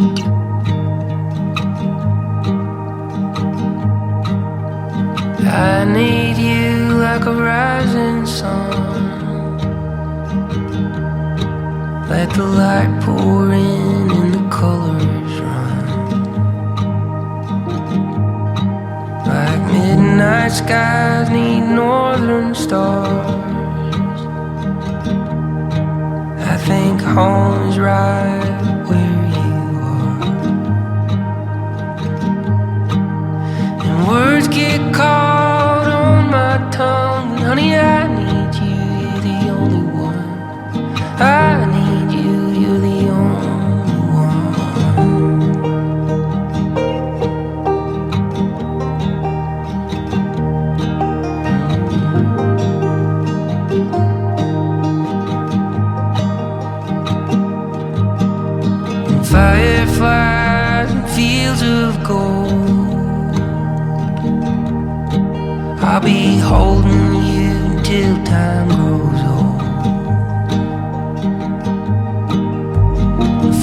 I need you like a rising sun. Let the light pour in and the colors run. Like midnight skies need northern stars. I think home is right where you are. And words get caught on my tongue. Honey, I need you, you're the only one. I need you, you're the only one. And fireflies and fields of gold, I'll be holding you until time grows old.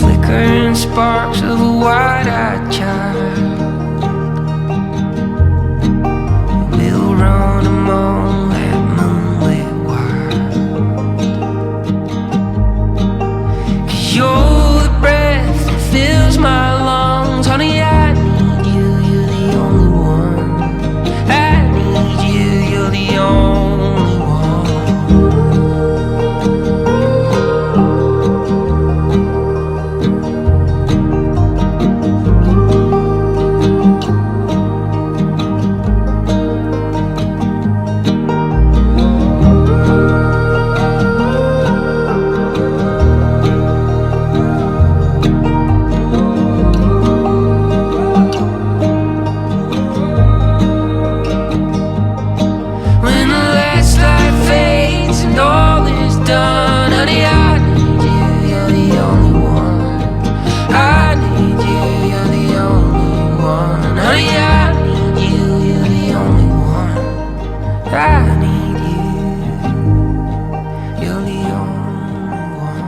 Flickering sparks of a wide-eyed child, we'll run among that moonlit wild. 'Cause you're the breath that fills my lungs. Honey, I need you, you're the only one. I need you, you're the only one. When the last light fades and all is done, honey, I need you, you're the only one. I need you, you're the only one. Honey, I need you, you're the only one. I need you, you're the only one.